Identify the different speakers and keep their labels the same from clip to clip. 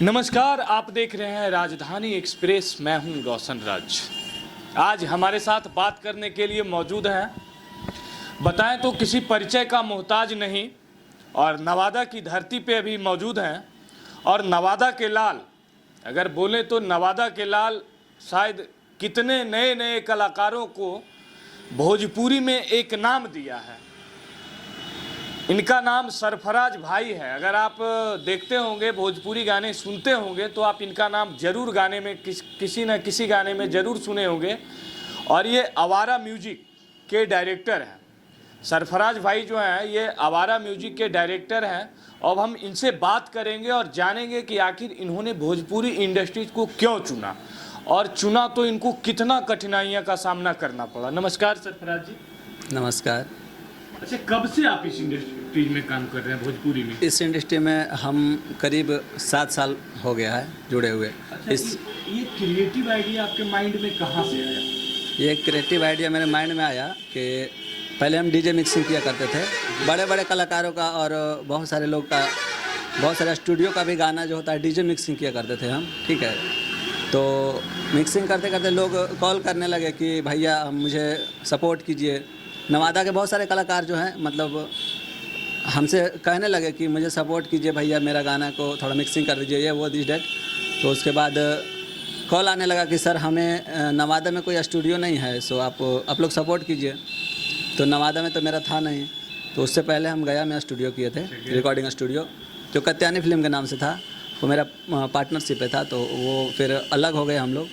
Speaker 1: नमस्कार, आप देख रहे हैं राजधानी एक्सप्रेस। मैं हूं रोशन राज। आज हमारे साथ बात करने के लिए मौजूद हैं, बताएं तो किसी परिचय का मोहताज नहीं, और नवादा की धरती पे अभी मौजूद हैं। और नवादा के लाल, अगर बोलें तो नवादा के लाल शायद कितने नए नए कलाकारों को भोजपुरी में एक नाम दिया है। इनका नाम सरफराज भाई है। अगर आप देखते होंगे, भोजपुरी गाने सुनते होंगे, तो आप इनका नाम जरूर गाने में किसी न किसी गाने में ज़रूर सुने होंगे। और ये आवारा म्यूजिक के डायरेक्टर हैं। सरफराज भाई जो हैं, ये आवारा म्यूजिक के डायरेक्टर हैं। अब हम इनसे बात करेंगे और जानेंगे कि आखिर इन्होंने भोजपुरी इंडस्ट्रीज को क्यों चुना, और चुना तो इनको कितना कठिनाइयों का सामना करना पड़ा। नमस्कार सरफराज जी।
Speaker 2: नमस्कार।
Speaker 1: अच्छा, कब से आप इस इंडस्ट्री में काम कर रहे हैं, भोजपुरी में?
Speaker 2: इस इंडस्ट्री में हम करीब 7 साल हो गया है जुड़े हुए।
Speaker 1: अच्छा, ये क्रिएटिव आइडिया आपके माइंड में कहाँ से आया?
Speaker 2: ये क्रिएटिव आइडिया मेरे माइंड में आया कि पहले हम डीजे मिक्सिंग किया करते थे, बड़े बड़े कलाकारों का और बहुत सारे लोग का, बहुत सारे स्टूडियो का भी गाना जो होता है डीजे मिक्सिंग किया करते थे हम। ठीक है, तो मिक्सिंग करते करते लोग कॉल करने लगे कि भैया मुझे सपोर्ट कीजिए। नवादा के बहुत सारे कलाकार जो हैं, मतलब हमसे कहने लगे कि मुझे सपोर्ट कीजिए भैया, मेरा गाना को थोड़ा मिक्सिंग कर दीजिए, ये वो दिस डेट। तो उसके बाद कॉल आने लगा कि सर हमें नवादा में कोई स्टूडियो नहीं है, सो आप लोग सपोर्ट कीजिए। तो नवादा में तो मेरा था नहीं, तो उससे पहले हम गया में स्टूडियो किए थे, रिकॉर्डिंग स्टूडियो, जो कत्यानी फिल्म के नाम से था। वो मेरा पार्टनरशिप पे था, तो वो फिर अलग हो गए हम लोग।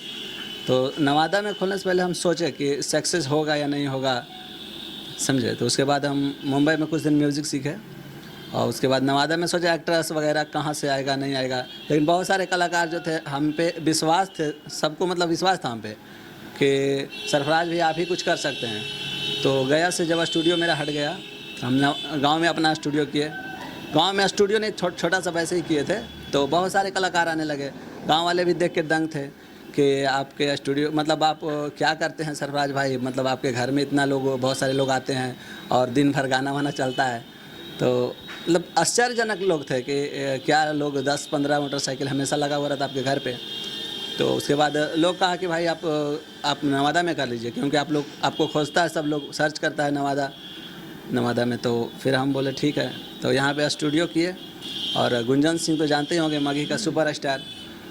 Speaker 2: तो नवादा में खोलने से पहले हम सोचे कि सक्सेस होगा या नहीं होगा, समझे। तो उसके बाद हम मुंबई में कुछ दिन म्यूज़िक सीखे, और उसके बाद नवादा में सोचे एक्ट्रेस वगैरह कहाँ से आएगा नहीं आएगा। लेकिन बहुत सारे कलाकार जो थे, हम पे विश्वास थे, सबको मतलब विश्वास था हम पे कि सरफराज भी आप ही कुछ कर सकते हैं। तो गया से जब स्टूडियो मेरा हट गया, हम गांव में अपना स्टूडियो किए। गांव में स्टूडियो नहीं, छोटा सा वैसे ही किए थे। तो बहुत सारे कलाकार आने लगे, गाँव वाले भी देख के दंग थे कि आपके स्टूडियो, मतलब आप क्या करते हैं सरफराज भाई, मतलब आपके घर में इतना लोग, बहुत सारे लोग आते हैं और दिन भर गाना वाना चलता है। तो मतलब आश्चर्यजनक लोग थे कि क्या लोग 10-15 मोटरसाइकिल हमेशा लगा हुआ रहता आपके घर पे। तो उसके बाद लोग कहा कि भाई आप नवादा में कर लीजिए, क्योंकि आपको खोजता है, सब लोग सर्च करता है नवादा में। तो फिर हम बोले ठीक है, तो यहाँ पे स्टूडियो किए। और गुंजन सिंह तो जानते ही होंगे, मगही का सुपरस्टार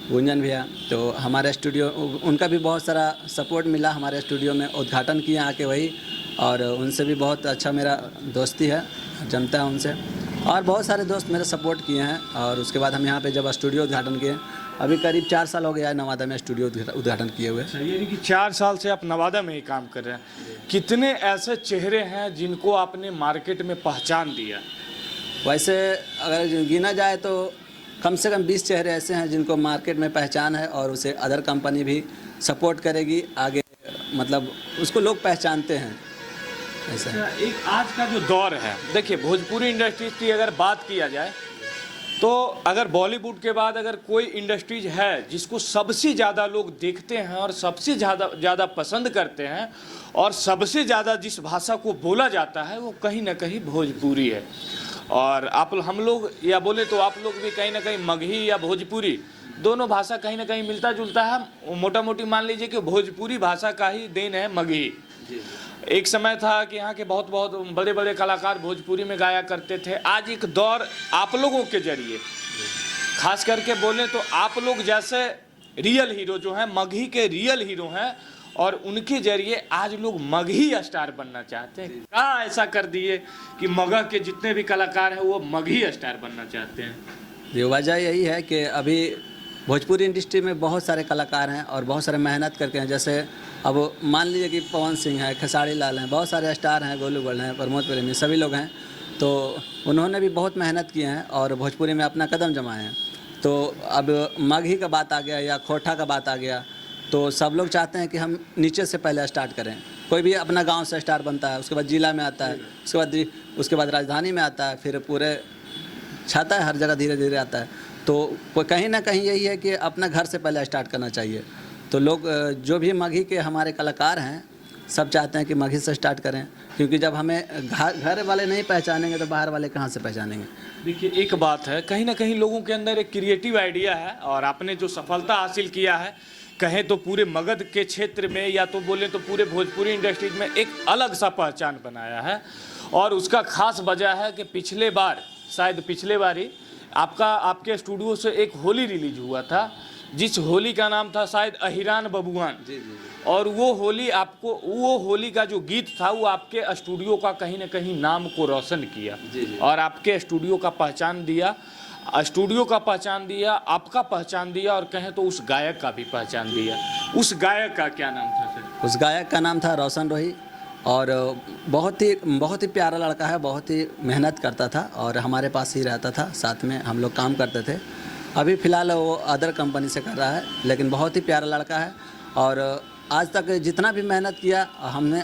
Speaker 2: गुंजन भैया, तो हमारे स्टूडियो, उनका भी बहुत सारा सपोर्ट मिला। हमारे स्टूडियो में उद्घाटन किए आके वही, और उनसे भी बहुत अच्छा मेरा दोस्ती है, जमता है उनसे। और बहुत सारे दोस्त मेरे सपोर्ट किए हैं। और उसके बाद हम यहाँ पे जब स्टूडियो उद्घाटन किए, अभी करीब 4 साल हो गया है नवादा में स्टूडियो उद्घाटन किए हुए।
Speaker 1: यानी कि 4 साल से आप नवादा में ही काम कर रहे हैं। कितने ऐसे चेहरे हैं जिनको आपने मार्केट में पहचान दिया?
Speaker 2: वैसे अगर गिना जाए तो कम से कम 20 चेहरे ऐसे हैं जिनको मार्केट में पहचान है, और उसे अदर कंपनी भी सपोर्ट करेगी आगे, मतलब उसको लोग पहचानते हैं ऐसा।
Speaker 1: एक आज का जो दौर है, देखिए भोजपुरी इंडस्ट्रीज की अगर बात किया जाए, तो अगर बॉलीवुड के बाद अगर कोई इंडस्ट्रीज है जिसको सबसे ज़्यादा लोग देखते हैं और सबसे ज़्यादा पसंद करते हैं, और सबसे ज़्यादा जिस भाषा को बोला जाता है, वो कहीं ना कहीं भोजपुरी है। और हम लोग, या बोले तो आप लोग भी कहीं ना कहीं मगही या भोजपुरी, दोनों भाषा कहीं ना कहीं मिलता जुलता है। मोटा मोटी मान लीजिए कि भोजपुरी भाषा का ही देन है मगही। एक समय था कि यहाँ के बहुत बड़े बड़े कलाकार भोजपुरी में गाया करते थे। आज एक दौर आप लोगों के जरिए, खास करके बोले तो आप लोग जैसे रियल हीरो जो हैं, मगही के रियल हीरो हैं, और उनके जरिए आज लोग मगही स्टार बनना चाहते हैं। कहाँ ऐसा कर दिए कि मगह के जितने भी कलाकार हैं वो मगही स्टार बनना चाहते हैं?
Speaker 2: ये वजह यही है कि अभी भोजपुरी इंडस्ट्री में बहुत सारे कलाकार हैं और बहुत सारे मेहनत करके हैं। जैसे अब मान लीजिए कि पवन सिंह है, खेसारी लाल हैं, बहुत सारे स्टार हैं, गोलू गोल्ड हैं, प्रमोद प्रेमी, सभी लोग हैं। तो उन्होंने भी बहुत मेहनत की हैं और भोजपुरी में अपना कदम जमाए हैं। तो अब मगही का बात आ गया या खोटा का बात आ गया, तो सब लोग चाहते हैं कि हम नीचे से पहले स्टार्ट करें। कोई भी अपना गांव से स्टार बनता है, उसके बाद जिला में आता है, उसके बाद राजधानी में आता है, फिर पूरे छाता है, हर जगह धीरे धीरे आता है। तो कहीं ना कहीं यही है कि अपना घर से पहले स्टार्ट करना चाहिए। तो लोग जो भी मगही के हमारे कलाकार हैं, सब चाहते हैं कि मगही से स्टार्ट करें, क्योंकि जब हमें घर वाले नहीं पहचानेंगे तो बाहर वाले कहाँ से पहचानेंगे।
Speaker 1: देखिए, एक बात है, कहीं ना कहीं लोगों के अंदर एक क्रिएटिव आइडिया है और आपने जो सफलता हासिल किया है, कहें तो पूरे मगध के क्षेत्र में या तो बोले तो पूरे भोजपुरी इंडस्ट्रीज में एक अलग सा पहचान बनाया है। और उसका खास वजह है कि पिछले बार ही आपके स्टूडियो से एक होली रिलीज हुआ था, जिस होली का नाम था शायद अहिरान बबुआन।
Speaker 2: जी जी।
Speaker 1: और वो होली का जो गीत था वो आपके स्टूडियो का कहीं ना कहीं नाम को रोशन किया।
Speaker 2: जी जी।
Speaker 1: और आपके स्टूडियो का पहचान दिया, आपका पहचान दिया, और कहें तो उस गायक का भी पहचान दिया। उस गायक का क्या नाम था सर?
Speaker 2: उस गायक का नाम था रोशन रोही, और बहुत ही प्यारा लड़का है, बहुत ही मेहनत करता था और हमारे पास ही रहता था, साथ में हम लोग काम करते थे। अभी फ़िलहाल वो अदर कंपनी से कर रहा है, लेकिन बहुत ही प्यारा लड़का है। और आज तक जितना भी मेहनत किया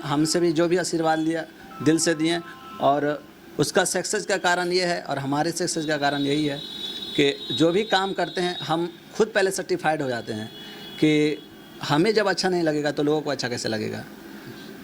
Speaker 2: हमसे भी जो भी आशीर्वाद लिया दिल से दिए, और उसका सक्सेस का कारण ये है और हमारे सक्सेस का कारण यही है कि जो भी काम करते हैं हम खुद पहले सर्टिफाइड हो जाते हैं कि हमें जब अच्छा नहीं लगेगा तो लोगों को अच्छा कैसे लगेगा।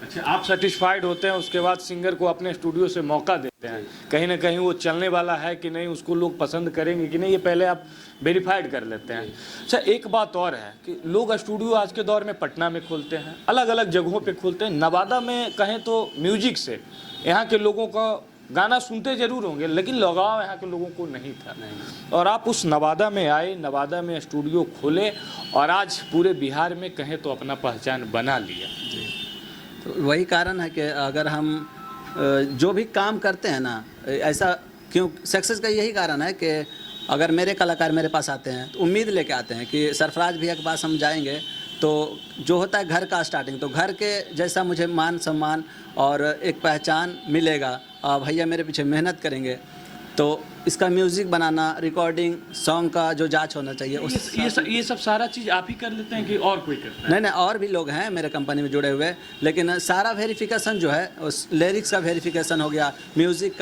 Speaker 1: अच्छा, आप सेटिस्फाइड होते हैं, उसके बाद सिंगर को अपने स्टूडियो से मौका देते हैं, कहीं ना कहीं वो चलने वाला है कि नहीं, उसको लोग पसंद करेंगे कि नहीं, ये पहले आप वेरीफाइड कर लेते हैं। अच्छा, एक बात और है कि लोग स्टूडियो आज के दौर में पटना में खोलते हैं, अलग अलग जगहों पे खोलते हैं। नवादा में कहें तो म्यूजिक से यहाँ के लोगों का गाना सुनते ज़रूर होंगे, लेकिन लगाव यहाँ के लोगों को नहीं था। और आप उस नवादा में आए, नवादा में स्टूडियो खोले और आज पूरे बिहार में कहें तो अपना पहचान बना लिया।
Speaker 2: तो वही कारण है कि अगर हम जो भी काम करते हैं ना, ऐसा क्यों सक्सेस का यही कारण है कि अगर मेरे कलाकार मेरे पास आते हैं तो उम्मीद लेके आते हैं कि सरफराज भैया के पास हम जाएंगे तो जो होता है घर का स्टार्टिंग, तो घर के जैसा मुझे मान सम्मान और एक पहचान मिलेगा। भैया मेरे पीछे मेहनत करेंगे, तो इसका म्यूज़िक बनाना, रिकॉर्डिंग, सॉन्ग का जो जांच होना चाहिए
Speaker 1: ये सब सारा चीज़ आप ही कर लेते हैं कि और कोई करता है?
Speaker 2: नहीं, और भी लोग हैं मेरे कंपनी में जुड़े हुए, लेकिन सारा वेरिफिकेशन जो है उस लिरिक्स का वेरिफिकेशन हो गया, म्यूज़िक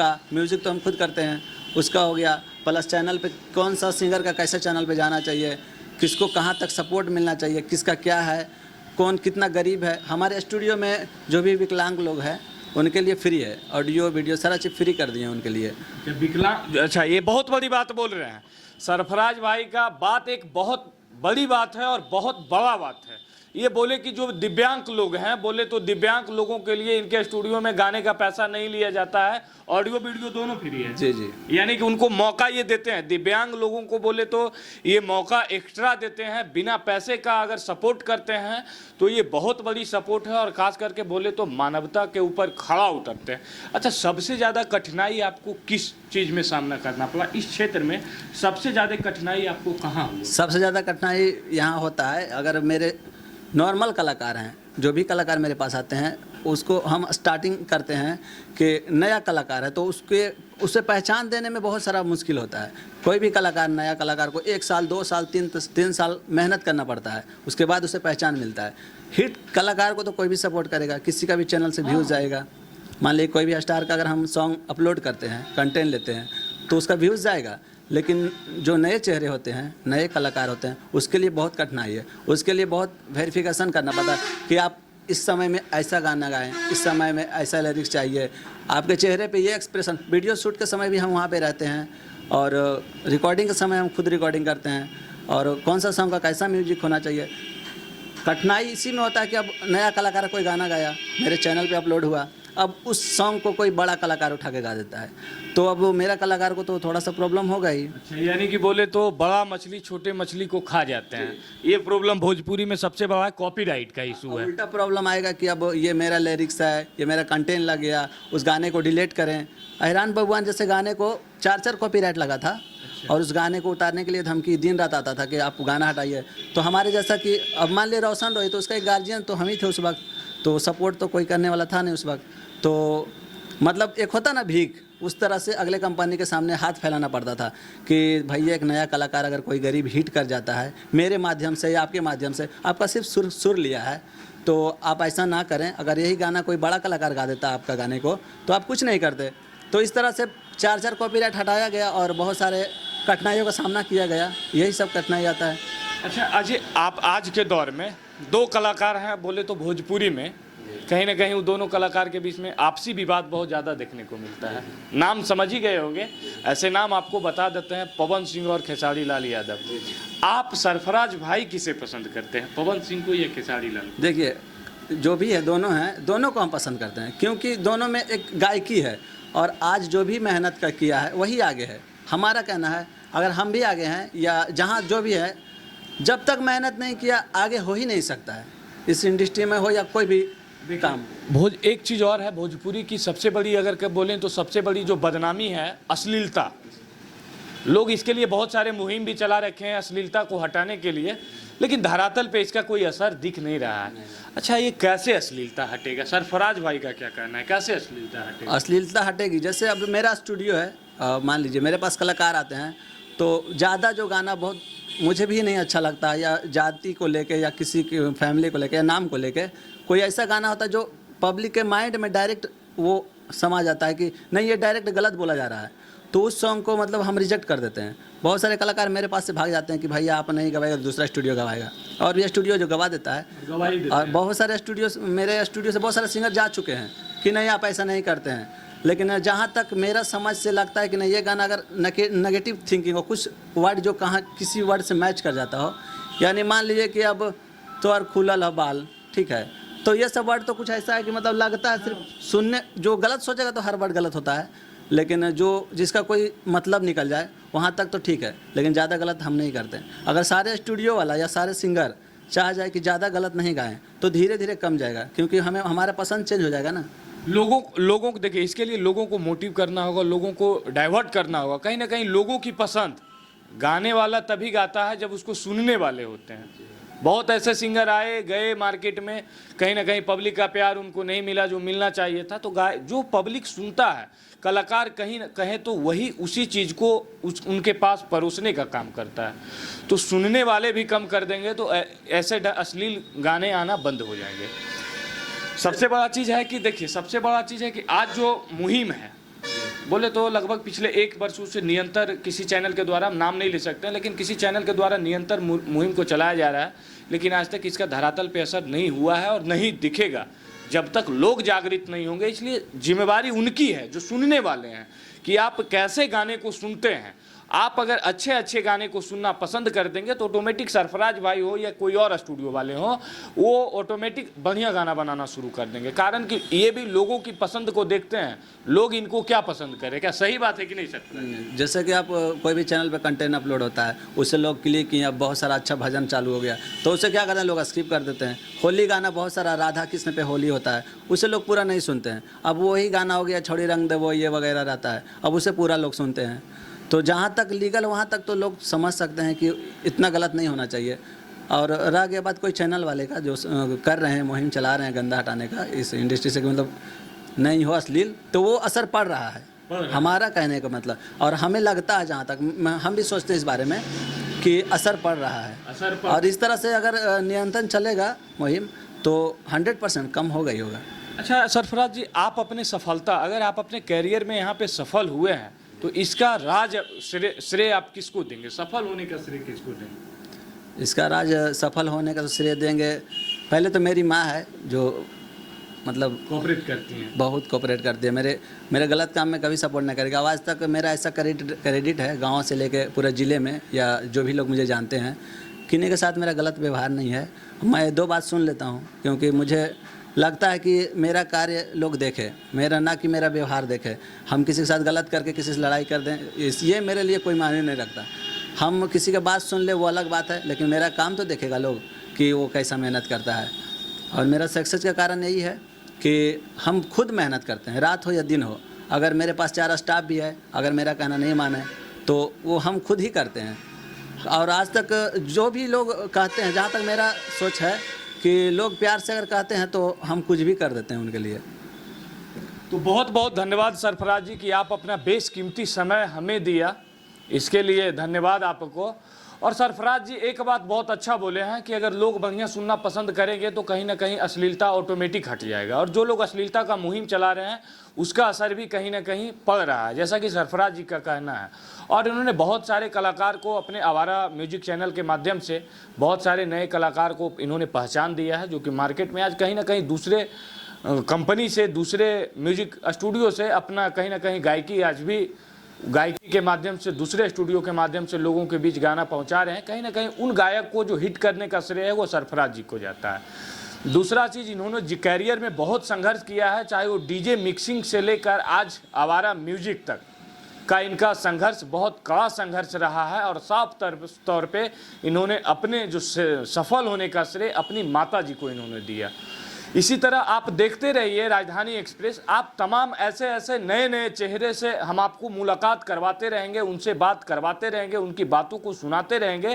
Speaker 2: तो हम खुद करते हैं, उसका हो गया, प्लस चैनल पे कौन सा सिंगर का कैसे चैनल पे जाना चाहिए, किसको कहाँ तक सपोर्ट मिलना चाहिए, किसका क्या है, कौन कितना गरीब है। हमारे स्टूडियो में जो भी विकलांग लोग हैं उनके लिए फ्री है, ऑडियो वीडियो सारा चीज़ फ्री कर दिए हैं उनके लिए।
Speaker 1: विकलांग, अच्छा, ये बहुत बड़ी बात बोल रहे हैं सरफराज भाई का। बात एक बहुत बड़ी बात है और बहुत बड़ा बात है। ये बोले कि जो दिव्यांग लोग हैं, बोले तो दिव्यांग लोगों के लिए इनके स्टूडियो में गाने का पैसा नहीं लिया जाता है, ऑडियो वीडियो दोनों फ्री है।
Speaker 2: जी जी।
Speaker 1: यानी कि उनको मौका ये देते हैं, दिव्यांग लोगों को बोले तो ये मौका एक्स्ट्रा देते हैं, बिना पैसे का अगर सपोर्ट करते हैं तो ये बहुत बड़ी सपोर्ट है, और खास करके बोले तो मानवता के ऊपर खड़ा उतरते हैं। अच्छा, सबसे ज़्यादा कठिनाई आपको किस चीज़ में सामना करना पड़ा इस क्षेत्र में? सबसे ज़्यादा कठिनाई आपको कहाँ हुई?
Speaker 2: सबसे ज़्यादा कठिनाई यहाँ होता है, अगर मेरे नॉर्मल कलाकार हैं, जो भी कलाकार मेरे पास आते हैं उसको हम स्टार्टिंग करते हैं कि नया कलाकार है तो उसे पहचान देने में बहुत सारा मुश्किल होता है। कोई भी कलाकार, नया कलाकार को 1 साल 2 साल 3 साल मेहनत करना पड़ता है, उसके बाद उसे पहचान मिलता है। हिट कलाकार को तो कोई भी सपोर्ट करेगा, किसी का भी चैनल से व्यूज़ जाएगा। मान लीजिए कोई भी स्टार का अगर हम सॉन्ग अपलोड करते हैं, कंटेंट लेते हैं तो उसका व्यूज़ जाएगा, लेकिन जो नए चेहरे होते हैं, नए कलाकार होते हैं, उसके लिए बहुत कठिनाई है। उसके लिए बहुत वेरिफिकेशन करना पड़ता है कि आप इस समय में ऐसा गाना गाएं, इस समय में ऐसा लिरिक्स चाहिए, आपके चेहरे पे ये एक्सप्रेशन। वीडियो शूट के समय भी हम वहाँ पे रहते हैं और रिकॉर्डिंग के समय हम खुद रिकॉर्डिंग करते हैं, और कौन सा सॉन्ग का कैसा म्यूजिक होना चाहिए। कठिनाई इसी में होता है कि अब नया कलाकार कोई गाना गाया, मेरे चैनल पे अपलोड हुआ, अब उस सॉन्ग को कोई बड़ा कलाकार उठा के गा देता है, तो अब मेरा कलाकार को तो थोड़ा सा प्रॉब्लम होगा ही।
Speaker 1: अच्छा, यानी कि बोले तो बड़ा मछली छोटे मछली को खा जाते हैं। ये प्रॉब्लम भोजपुरी में सबसे बड़ा कॉपीराइट का इशू है।
Speaker 2: उल्टा प्रॉब्लम आएगा कि अब ये मेरा लिरिक्स है, ये मेरा कंटेंट लग गया, उस गाने को डिलीट करें। अहिरान बबुआन जैसे गाने को 4 कॉपीराइट लगा था, और उस गाने को उतारने के लिए धमकी दिन रात आता था कि आप गाना हटाइए। तो हमारे जैसा कि अब मान लिया रोशन रोही, तो उसका एक गार्जियन तो हम ही थे उस वक्त, तो सपोर्ट तो कोई करने वाला था नहीं उस वक्त। तो मतलब एक होता ना भीख, उस तरह से अगले कंपनी के सामने हाथ फैलाना पड़ता था कि भैया एक नया कलाकार अगर कोई गरीब हिट कर जाता है मेरे माध्यम से या आपके माध्यम से, आपका सिर्फ सुर लिया है, तो आप ऐसा ना करें। अगर यही गाना कोई बड़ा कलाकार गा देता आपका गाने को तो आप कुछ नहीं करते। तो इस तरह से 4 कॉपीराइट हटाया गया और बहुत सारे कठिनाइयों का सामना किया गया। यही सब कठिनाई आता है।
Speaker 1: अच्छा अजय, आप आज के दौर में 2 कलाकार हैं बोले तो भोजपुरी में, कहीं ना कहीं उन दोनों कलाकार के बीच में आपसी विवाद बहुत ज़्यादा देखने को मिलता है। नाम समझ ही गए होंगे, ऐसे नाम आपको बता देते हैं, पवन सिंह और खेसारी लाल यादव। आप सरफराज भाई किसे पसंद करते हैं, पवन सिंह को या खेसारी लाल?
Speaker 2: देखिए, जो भी है दोनों हैं, दोनों को हम पसंद करते हैं, क्योंकि दोनों में एक गायकी है और आज जो भी मेहनत का किया है वही आगे है। हमारा कहना है अगर हम भी आगे हैं या जहाँ जो भी है, जब तक मेहनत नहीं किया आगे हो ही नहीं सकता है, इस इंडस्ट्री में हो या कोई भी काम।
Speaker 1: एक चीज़ और है, भोजपुरी की सबसे बड़ी अगर कब बोलें तो सबसे बड़ी जो बदनामी है अश्लीलता। लोग इसके लिए बहुत सारे मुहिम भी चला रखे हैं अश्लीलता को हटाने के लिए, लेकिन धरातल पे इसका कोई असर दिख नहीं रहा है। अच्छा, ये कैसे अश्लीलता हटेगा? सरफराज भाई का क्या कहना है, कैसे अश्लीलता हटेगा?
Speaker 2: अश्लीलता हटेगी, जैसे अब मेरा स्टूडियो है, मान लीजिए मेरे पास कलाकार आते हैं तो ज़्यादा जो गाना बहुत मुझे भी नहीं अच्छा लगता, या जाति को लेके या किसी की फैमिली को लेके या नाम को लेके कोई ऐसा गाना होता है जो पब्लिक के माइंड में डायरेक्ट वो समा जाता है कि नहीं ये डायरेक्ट गलत बोला जा रहा है, तो उस सॉन्ग को मतलब हम रिजेक्ट कर देते हैं। बहुत सारे कलाकार मेरे पास से भाग जाते हैं कि भैया आप नहीं गवाएगा, दूसरा स्टूडियो गवाएगा, और ये स्टूडियो जो गवा देता है। और बहुत सारे स्टूडियो, मेरे स्टूडियो से बहुत सारे सिंगर जा चुके हैं कि नहीं आप ऐसा नहीं करते हैं, लेकिन जहाँ तक मेरा समझ से लगता है कि नहीं ये गाना अगर नेगेटिव थिंकिंग हो, कुछ वर्ड जो कहाँ किसी वर्ड से मैच कर जाता हो, यानी मान लीजिए कि अब तोर खुलल हो बाल, ठीक है, तो ये सब वर्ड तो कुछ ऐसा है कि मतलब लगता है सिर्फ सुनने, जो गलत सोचेगा तो हर वर्ड गलत होता है, लेकिन जो जिसका कोई मतलब निकल जाए वहाँ तक तो ठीक है, लेकिन ज़्यादा गलत हम नहीं करते। अगर सारे स्टूडियो वाला या सारे सिंगर चाह जाए कि ज़्यादा गलत नहीं गाएं तो धीरे धीरे कम जाएगा, क्योंकि हमें हमारा पसंद चेंज हो जाएगा ना।
Speaker 1: लोगों को देखिए, इसके लिए लोगों को मोटिव करना होगा, लोगों को डाइवर्ट करना होगा। कहीं ना कहीं लोगों की पसंद, गाने वाला तभी गाता है जब उसको सुनने वाले होते हैं। बहुत ऐसे सिंगर आए गए मार्केट में, कहीं ना कहीं पब्लिक का प्यार उनको नहीं मिला जो मिलना चाहिए था, तो जो पब्लिक सुनता है, कलाकार कहीं न कहें तो वही उसी चीज़ को उनके पास परोसने का काम करता है। तो सुनने वाले भी कम कर देंगे तो ऐसे अश्लील गाने आना बंद हो जाएंगे। सबसे बड़ा चीज़ है कि देखिए, सबसे बड़ा चीज़ है कि आज जो मुहिम है, बोले तो लगभग पिछले 1 वर्ष से निरंतर किसी चैनल के द्वारा, हम नाम नहीं ले सकते हैं, लेकिन किसी चैनल के द्वारा निरंतर मुहिम को चलाया जा रहा है, लेकिन आज तक इसका धरातल पे असर नहीं हुआ है और नहीं दिखेगा जब तक लोग जागृत नहीं होंगे। इसलिए जिम्मेवारी उनकी है जो सुनने वाले हैं कि आप कैसे गाने को सुनते हैं। आप अगर अच्छे अच्छे गाने को सुनना पसंद कर देंगे तो ऑटोमेटिक सरफराज भाई हो या कोई और स्टूडियो वाले हो, वो ऑटोमेटिक बढ़िया गाना बनाना शुरू कर देंगे। कारण कि ये भी लोगों की पसंद को देखते हैं, लोग इनको क्या पसंद करें। क्या सही बात है कि नहीं सर?
Speaker 2: जैसे कि आप कोई भी चैनल पे कंटेंट अपलोड होता है, उससे लोग क्लिक किए, अब बहुत सारा अच्छा भजन चालू हो गया, तो उसे क्या करते हैं, लोग स्किप कर देते हैं। होली गाना बहुत सारा राधा कृष्ण पे होली होता है, उसे लोग पूरा नहीं सुनते हैं। अब वही गाना हो गया छोड़ी रंग दे वो ये वगैरह रहता है, अब उसे पूरा लोग सुनते हैं। तो जहाँ तक लीगल वहाँ तक तो लोग समझ सकते हैं कि इतना गलत नहीं होना चाहिए। और रह गया बात कोई चैनल वाले का जो कर रहे हैं, मुहिम चला रहे हैं गंदा हटाने का इस इंडस्ट्री से, मतलब नहीं हो अश्लील, तो वो असर पड़ रहा है। हमारा कहने का मतलब, और हमें लगता है, जहाँ तक हम भी सोचते हैं इस बारे में कि असर पड़ रहा है। और इस तरह से अगर नियंत्रण चलेगा मुहिम तो 100% कम होगा ही होगा।
Speaker 1: अच्छा सरफराज जी, आप अपने सफलता, अगर आप अपने कैरियर में यहाँ पे सफल हुए हैं तो इसका राज श्रेय आप किसको देंगे? सफल होने का श्रेय किसको देंगे?
Speaker 2: इसका राज सफल होने का तो श्रेय देंगे पहले तो मेरी माँ है, जो मतलब
Speaker 1: कोऑपरेट करती हैं, बहुत
Speaker 2: कोऑपरेट करती है। मेरे गलत काम में कभी सपोर्ट नहीं करेगा। आज तक मेरा ऐसा क्रेडिट है गांव से लेके पूरे ज़िले में, या जो भी लोग मुझे जानते हैं, किन्हीं के साथ मेरा गलत व्यवहार नहीं है। मैं 2 बात सुन लेता हूँ, क्योंकि मुझे लगता है कि मेरा कार्य लोग देखें, मेरा ना कि मेरा व्यवहार देखें। हम किसी के साथ गलत करके किसी से लड़ाई कर दें, ये मेरे लिए कोई मायने नहीं रखता। हम किसी का बात सुन ले वो अलग बात है, लेकिन मेरा काम तो देखेगा लोग कि वो कैसा मेहनत करता है। और मेरा सक्सेस का कारण यही है कि हम खुद मेहनत करते हैं, रात हो या दिन हो। अगर मेरे पास 4 स्टाफ भी है, अगर मेरा कहना नहीं माने तो वो हम खुद ही करते हैं। और आज तक जो भी लोग कहते हैं, जहाँ तक मेरा सोच है कि लोग प्यार से अगर कहते हैं तो हम कुछ भी कर देते हैं उनके लिए।
Speaker 1: तो बहुत बहुत धन्यवाद सरफराज जी कि आप अपना बेशकीमती समय हमें दिया, इसके लिए धन्यवाद आपको। और सरफराज जी एक बात बहुत अच्छा बोले हैं कि अगर लोग बढ़िया सुनना पसंद करेंगे तो कहीं ना कहीं अश्लीलता ऑटोमेटिक हट जाएगा, और जो लोग अश्लीलता का मुहिम चला रहे हैं उसका असर भी कहीं ना कहीं पड़ रहा है, जैसा कि सरफराज जी का कहना है। और इन्होंने बहुत सारे कलाकार को अपने आवारा म्यूजिक चैनल के माध्यम से बहुत सारे नए कलाकार को इन्होंने पहचान दिया है, जो कि मार्केट में आज कहीं ना कहीं दूसरे कंपनी से, दूसरे म्यूजिक स्टूडियो से अपना कहीं ना कहीं गायकी आज भी गायकी के माध्यम से दूसरे स्टूडियो के माध्यम से लोगों के बीच गाना पहुंचा रहे हैं। कहीं ना कहीं उन गायक को जो हिट करने का श्रेय है वो सरफराज जी को जाता है। दूसरा चीज़, इन्होंने कैरियर में बहुत संघर्ष किया है, चाहे वो डीजे मिक्सिंग से लेकर आज आवारा म्यूजिक तक का इनका संघर्ष बहुत कड़ा संघर्ष रहा है। और साफ तौर पे इन्होंने अपने जो सफल होने का श्रेय अपनी माता जी को इन्होंने दिया। इसी तरह आप देखते रहिए राजधानी एक्सप्रेस, आप तमाम ऐसे ऐसे नए नए चेहरे से हम आपको मुलाकात करवाते रहेंगे, उनसे बात करवाते रहेंगे, उनकी बातों को सुनाते रहेंगे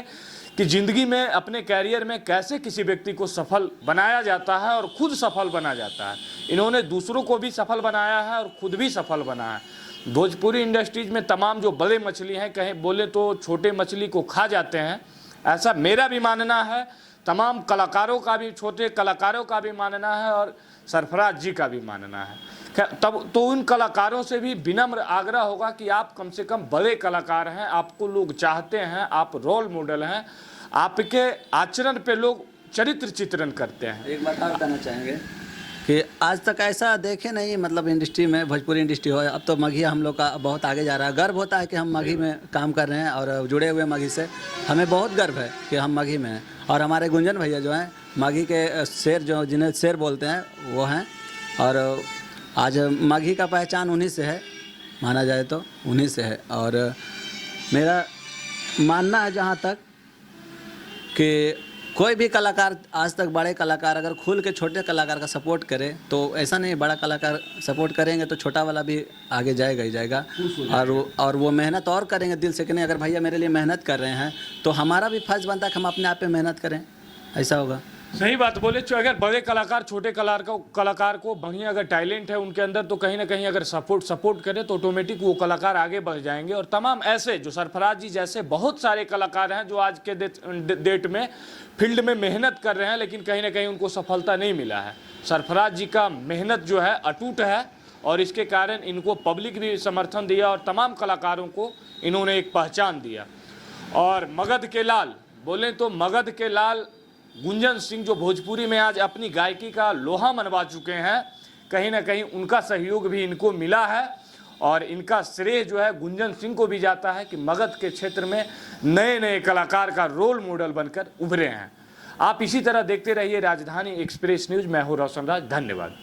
Speaker 1: कि ज़िंदगी में अपने कैरियर में कैसे किसी व्यक्ति को सफल बनाया जाता है और खुद सफल बना जाता है। इन्होंने दूसरों को भी सफल बनाया है और खुद भी सफल बना है। भोजपुरी इंडस्ट्रीज में तमाम जो बड़े मछली हैं, कहें बोले तो छोटे मछली को खा जाते हैं, ऐसा मेरा भी मानना है, तमाम कलाकारों का भी, छोटे कलाकारों का भी मानना है और सरफराज जी का भी मानना है। तब तो उन कलाकारों से भी विनम्र आग्रह होगा कि आप कम से कम बड़े कलाकार हैं, आपको लोग चाहते हैं, आप रोल मॉडल हैं, आपके आचरण पे लोग चरित्र चित्रण करते हैं।
Speaker 2: एक बात और कहना चाहेंगे कि आज तक ऐसा देखे नहीं, मतलब इंडस्ट्री में, भोजपुरी इंडस्ट्री हो, अब तो मघिया हम लोग का बहुत आगे जा रहा है। गर्व होता है कि हम मघी में काम कर रहे हैं और जुड़े हुए मघी से हमें बहुत गर्व है कि हम मघी में हैं। और हमारे गुंजन भैया जो हैं मघी के शेर, जो जिन्हें शेर बोलते हैं वो हैं, और आज मघी का पहचान उन्हीं से है, माना जाए तो उन्हीं से है। और मेरा मानना है जहाँ तक कि कोई भी कलाकार आज तक, बड़े कलाकार अगर खुल के छोटे कलाकार का सपोर्ट करे तो ऐसा नहीं, बड़ा कलाकार सपोर्ट करेंगे तो छोटा वाला भी आगे जाएगा ही जाएगा। और वो मेहनत और करेंगे दिल से कि नहीं, अगर भैया मेरे लिए मेहनत कर रहे हैं तो हमारा भी फर्ज बनता है कि हम अपने आप पे मेहनत करें, ऐसा होगा।
Speaker 1: सही बात बोले। अगर बड़े कलाकार छोटे कलाकार को बढ़िया अगर टैलेंट है उनके अंदर, तो कहीं ना कहीं अगर सपोर्ट करे तो ऑटोमेटिक वो कलाकार आगे बढ़ जाएंगे। और तमाम ऐसे जो सरफराज जी जैसे बहुत सारे कलाकार हैं जो आज के डेट में फील्ड में मेहनत कर रहे हैं, लेकिन कहीं ना कहीं उनको सफलता नहीं मिला है। सरफराज जी का मेहनत जो है अटूट है और इसके कारण इनको पब्लिक भी समर्थन दिया और तमाम कलाकारों को इन्होंने एक पहचान दिया। और मगध के लाल बोलें तो मगध के लाल गुंजन सिंह जो भोजपुरी में आज अपनी गायकी का लोहा मनवा चुके हैं, कहीं ना कहीं उनका सहयोग भी इनको मिला है। और इनका श्रेय जो है गुंजन सिंह को भी जाता है कि मगध के क्षेत्र में नए नए कलाकार का रोल मॉडल बनकर उभरे हैं। आप इसी तरह देखते रहिए राजधानी एक्सप्रेस न्यूज़। मैं हूँ रोशन राज, धन्यवाद।